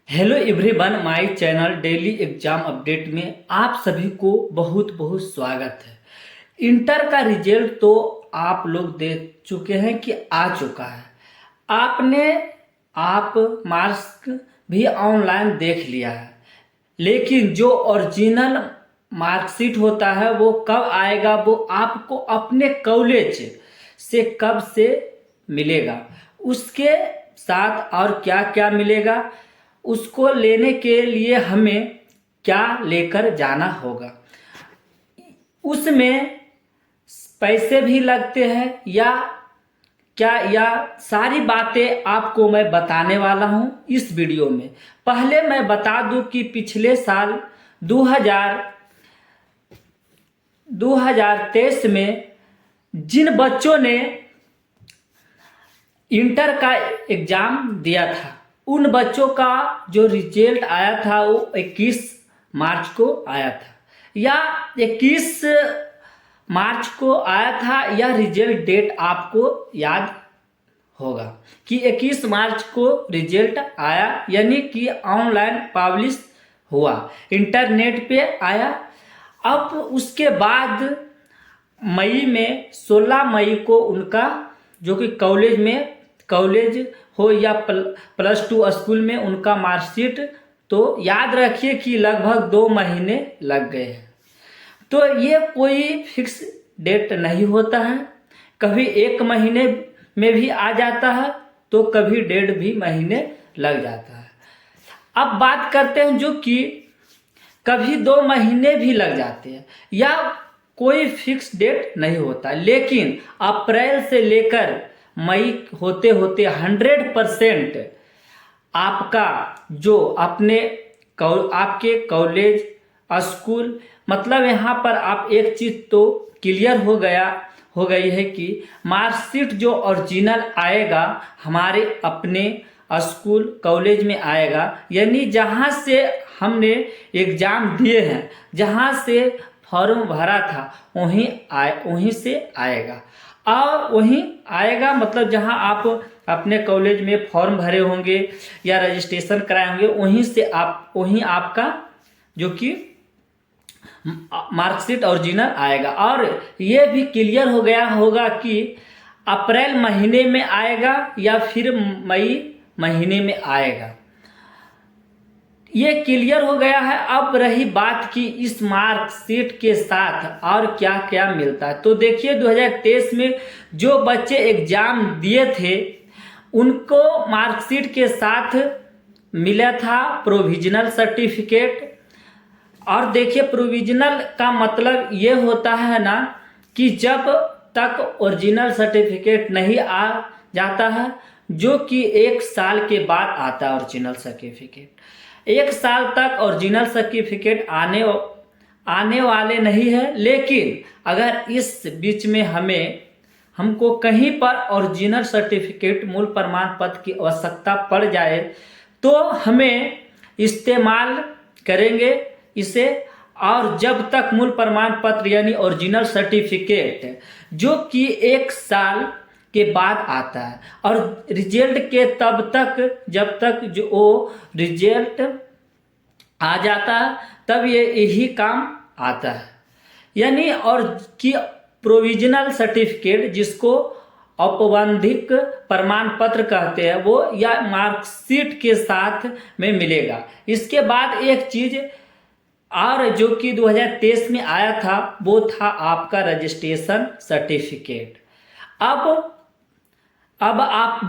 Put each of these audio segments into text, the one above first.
Hello everyone, my channel daily exam update में आप सभी को बहुत बहुत स्वागत है। इंटर का रिजल्ट तो आप लोग देख चुके हैं कि आ चुका है। आप मार्क्स भी ऑनलाइन देख लिया है, लेकिन जो ओरिजिनल मार्कशीट होता है वो कब आएगा, वो आपको अपने कॉलेज से कब से मिलेगा, उसके साथ और क्या क्या मिलेगा, उसको लेने के लिए हमें क्या लेकर जाना होगा, उसमें पैसे भी लगते हैं या क्या, या सारी बातें आपको मैं बताने वाला हूं इस वीडियो में। पहले मैं बता दूं कि पिछले साल 2023 में जिन बच्चों ने इंटर का एग्ज़ाम दिया था उन बच्चों का जो रिजल्ट आया था वो 21 मार्च को आया था, या 21 मार्च को आया था। यह रिजल्ट डेट आपको याद होगा कि 21 मार्च को रिजल्ट आया, यानी कि ऑनलाइन पब्लिश हुआ, इंटरनेट पे आया। अब उसके बाद मई में 16 मई को उनका जो कि कॉलेज हो या +2 स्कूल में उनका मार्कशीट, तो याद रखिए कि लगभग 2 महीने लग गए हैं। तो ये कोई फिक्स डेट नहीं होता है, कभी 1 महीने में भी आ जाता है तो कभी 1.5 भी महीने लग जाता है। अब बात करते हैं जो कि कभी 2 महीने भी लग जाते हैं या कोई फिक्स डेट नहीं होता, लेकिन अप्रैल से लेकर मई होते होते 100% आपका जो आपके कॉलेज स्कूल, मतलब यहाँ पर आप एक चीज़ तो क्लियर हो गई है कि मार्कशीट जो ओरिजिनल आएगा हमारे अपने स्कूल कॉलेज में आएगा, यानी जहाँ से हमने एग्ज़ाम दिए हैं, जहाँ से फॉर्म भरा था वहीं से आएगा। और वहीं आएगा मतलब जहां आप अपने कॉलेज में फॉर्म भरे होंगे या रजिस्ट्रेशन कराए होंगे वहीं आपका जो कि मार्कशीट ओरिजिनल आएगा। और ये भी क्लियर हो गया होगा कि अप्रैल महीने में आएगा या फिर मई महीने में आएगा, ये क्लियर हो गया है। अब रही बात कि इस मार्कशीट के साथ और क्या क्या मिलता है, तो देखिए 2023 में जो बच्चे एग्जाम दिए थे उनको मार्कशीट के साथ मिला था प्रोविजनल सर्टिफिकेट। और देखिए प्रोविजनल का मतलब ये होता है ना कि जब तक ओरिजिनल सर्टिफिकेट नहीं आ जाता है, जो कि 1 साल के बाद आता है ओरिजिनल सर्टिफिकेट। 1 साल तक ओरिजिनल सर्टिफिकेट आने वाले नहीं है, लेकिन अगर इस बीच में हमको कहीं पर ओरिजिनल सर्टिफिकेट मूल प्रमाण पत्र की आवश्यकता पड़ जाए तो हमें इस्तेमाल करेंगे इसे। और जब तक मूल प्रमाण पत्र यानी ओरिजिनल सर्टिफिकेट जो कि 1 साल के बाद आता है, और रिजल्ट के तब तक जब तक जो वो रिजल्ट आ जाता है तब ये यही काम आता है, यानी और कि प्रोविजनल सर्टिफिकेट जिसको औपबंधिक प्रमाण पत्र कहते हैं वो या मार्कशीट के साथ में मिलेगा। इसके बाद एक चीज और जो कि 2023 में आया था वो था आपका रजिस्ट्रेशन सर्टिफिकेट। अब आप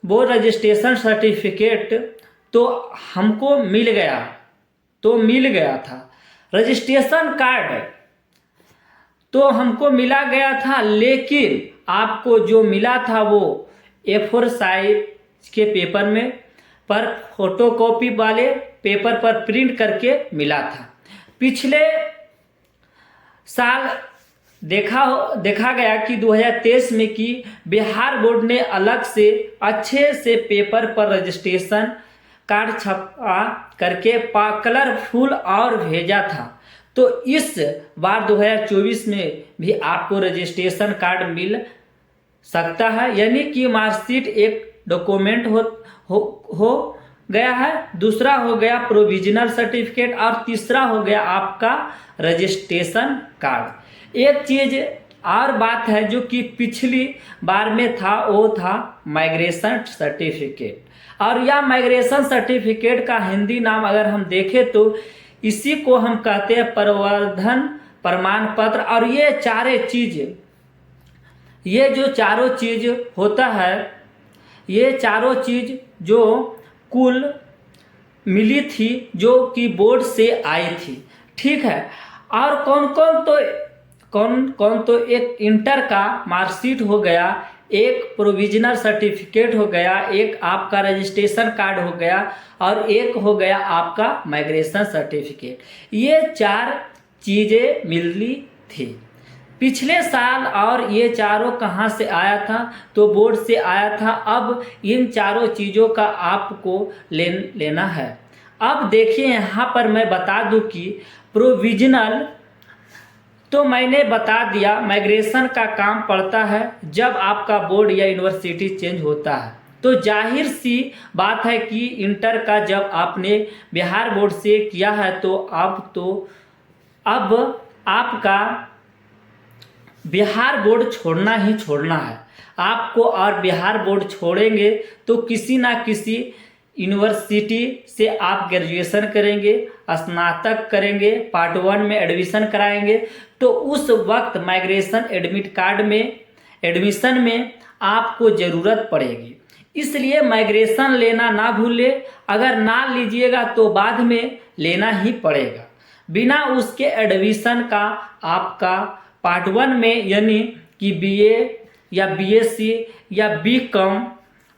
वो रजिस्ट्रेशन सर्टिफिकेट तो हमको मिल गया था। रजिस्ट्रेशन कार्ड तो हमको मिला गया था, लेकिन आपको जो मिला था वो A4 साइज के पेपर में पर फोटोकॉपी वाले पेपर पर प्रिंट करके मिला था। पिछले साल देखा गया कि 2023 में कि बिहार बोर्ड ने अलग से अच्छे से पेपर पर रजिस्ट्रेशन कार्ड छपा करके कलरफुल और भेजा था। तो इस बार 2024 में भी आपको रजिस्ट्रेशन कार्ड मिल सकता है, यानी कि मार्कशीट एक डॉक्यूमेंट हो गया है, दूसरा हो गया प्रोविजनल सर्टिफिकेट और तीसरा हो गया आपका रजिस्ट्रेशन कार्ड। एक चीज़ और बात है जो कि पिछली बार में था, वो था माइग्रेशन सर्टिफिकेट। और यह माइग्रेशन सर्टिफिकेट का हिंदी नाम अगर हम देखें तो इसी को हम कहते हैं प्रवर्धन प्रमाण पत्र। और ये जो चारों चीज़ होता है, ये चारों चीज़ जो कुल मिली थी जो कि बोर्ड से आई थी, ठीक है। और कौन कौन तो एक इंटर का मार्कशीट हो गया, एक प्रोविजनल सर्टिफिकेट हो गया, एक आपका रजिस्ट्रेशन कार्ड हो गया और एक हो गया आपका माइग्रेशन सर्टिफिकेट। ये 4 चीज़ें मिली थी पिछले साल। और ये चारों कहाँ से आया था, तो बोर्ड से आया था। अब इन चारों चीज़ों का आपको लेना है। अब देखिए यहाँ पर मैं बता दूं कि प्रोविजनल तो मैंने बता दिया, माइग्रेशन का काम पड़ता है जब आपका बोर्ड या यूनिवर्सिटी चेंज होता है। तो जाहिर सी बात है कि इंटर का जब आपने बिहार बोर्ड से किया है तो अब आपका बिहार बोर्ड छोड़ना ही छोड़ना है आपको। और बिहार बोर्ड छोड़ेंगे तो किसी ना किसी यूनिवर्सिटी से आप ग्रेजुएशन करेंगे, स्नातक करेंगे, पार्ट 1 में एडमिशन कराएंगे, तो उस वक्त माइग्रेशन एडमिट कार्ड में एडमिशन में आपको ज़रूरत पड़ेगी। इसलिए माइग्रेशन लेना ना भूले। अगर ना लीजिएगा तो बाद में लेना ही पड़ेगा। बिना उसके एडमिशन का आपका पार्ट 1 में यानी कि BA या BSc या BCom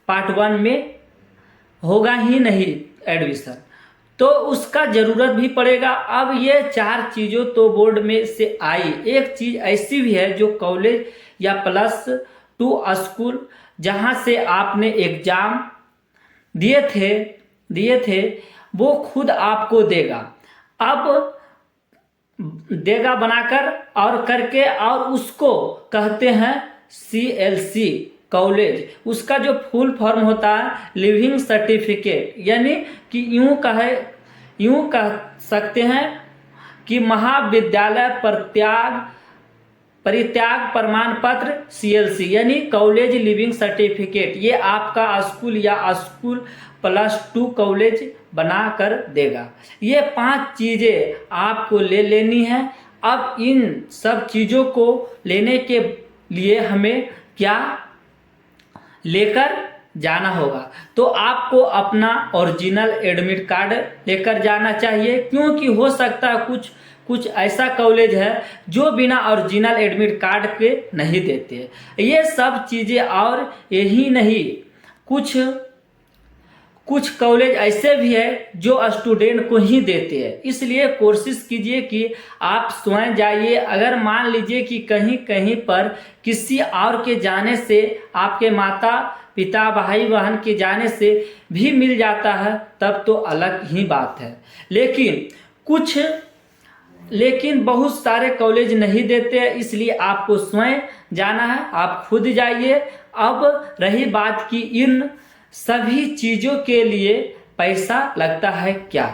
पार्ट 1 में होगा ही नहीं एडमिशन, तो उसका ज़रूरत भी पड़ेगा। अब ये 4 चीज़ों तो बोर्ड में से आई। एक चीज़ ऐसी भी है जो कॉलेज या +2 स्कूल जहाँ से आपने एग्ज़ाम दिए थे वो खुद आपको देगा। अब देगा बनाकर और करके, और उसको कहते हैं CLC कॉलेज। उसका जो फुल फॉर्म होता है लिविंग सर्टिफिकेट, यानी कि यूँ कह सकते हैं कि महाविद्यालय परित्याग प्रमाण पत्र CLC यानी कॉलेज लिविंग सर्टिफिकेट। ये आपका स्कूल या स्कूल +2 कॉलेज बना कर देगा। ये 5 चीज़ें आपको लेनी है। अब इन सब चीज़ों को लेने के लिए हमें क्या लेकर जाना होगा, तो आपको अपना ओरिजिनल एडमिट कार्ड लेकर जाना चाहिए, क्योंकि हो सकता है कुछ ऐसा कॉलेज है जो बिना ओरिजिनल एडमिट कार्ड के नहीं देते। ये सब चीज़ें, और यही नहीं, कुछ कॉलेज ऐसे भी है जो स्टूडेंट को ही देते हैं। इसलिए कोशिश कीजिए कि आप स्वयं जाइए। अगर मान लीजिए कि कहीं पर किसी और के जाने से, आपके माता पिता भाई बहन के जाने से भी मिल जाता है तब तो अलग ही बात है। लेकिन बहुत सारे कॉलेज नहीं देते हैं, इसलिए आपको स्वयं जाना है, आप खुद जाइए। अब रही बात कि इन सभी चीज़ों के लिए पैसा लगता है क्या,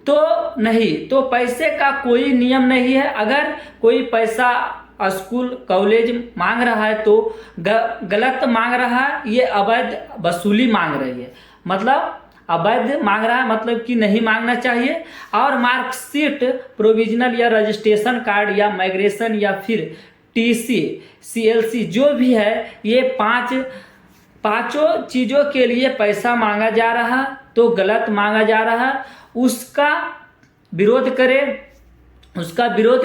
तो नहीं, तो पैसे का कोई नियम नहीं है। अगर कोई पैसा स्कूल कॉलेज मांग रहा है तो गलत मांग रहा है, ये अवैध वसूली मांग रही है। मतलब अवैध मांग रहा है, मतलब कि नहीं मांगना चाहिए। और मार्कशीट, प्रोविजनल या रजिस्ट्रेशन कार्ड या माइग्रेशन या फिर TC CLC जो भी है, ये पांचों चीज़ों के लिए पैसा मांगा जा रहा तो गलत मांगा जा रहा। उसका विरोध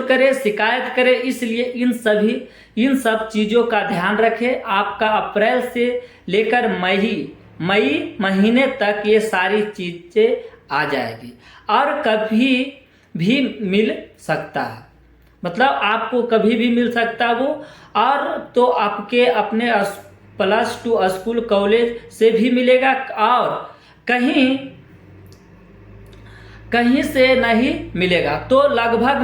करें, शिकायत करें। इसलिए इन सब चीज़ों का ध्यान रखें। आपका अप्रैल से लेकर मई महीने तक ये सारी चीज़ें आ जाएगी और कभी भी मिल सकता है। मतलब आपको कभी भी मिल सकता वो, और तो आपके अपने +2 स्कूल कॉलेज से भी मिलेगा और कहीं से नहीं मिलेगा। तो लगभग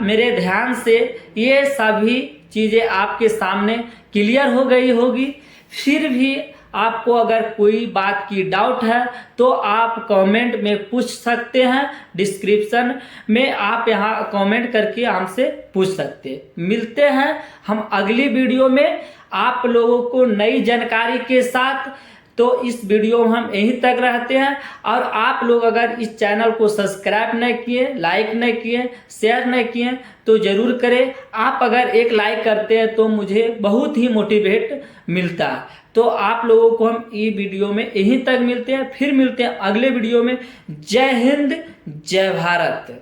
मेरे ध्यान से ये सभी चीज़ें आपके सामने क्लियर हो गई होगी। फिर भी आपको अगर कोई बात की डाउट है तो आप कमेंट में पूछ सकते हैं। डिस्क्रिप्शन में आप यहाँ कमेंट करके हमसे पूछ सकते हैं। मिलते हैं हम अगली वीडियो में आप लोगों को नई जानकारी के साथ। तो इस वीडियो में हम यहीं तक रहते हैं। और आप लोग अगर इस चैनल को सब्सक्राइब नहीं किए, लाइक नहीं किए, शेयर नहीं किए तो ज़रूर करें। आप अगर एक लाइक करते हैं तो मुझे बहुत ही मोटिवेट मिलता है। तो आप लोगों को हम ये वीडियो में यहीं तक मिलते हैं, फिर मिलते हैं अगले वीडियो में। जय हिंद, जय भारत।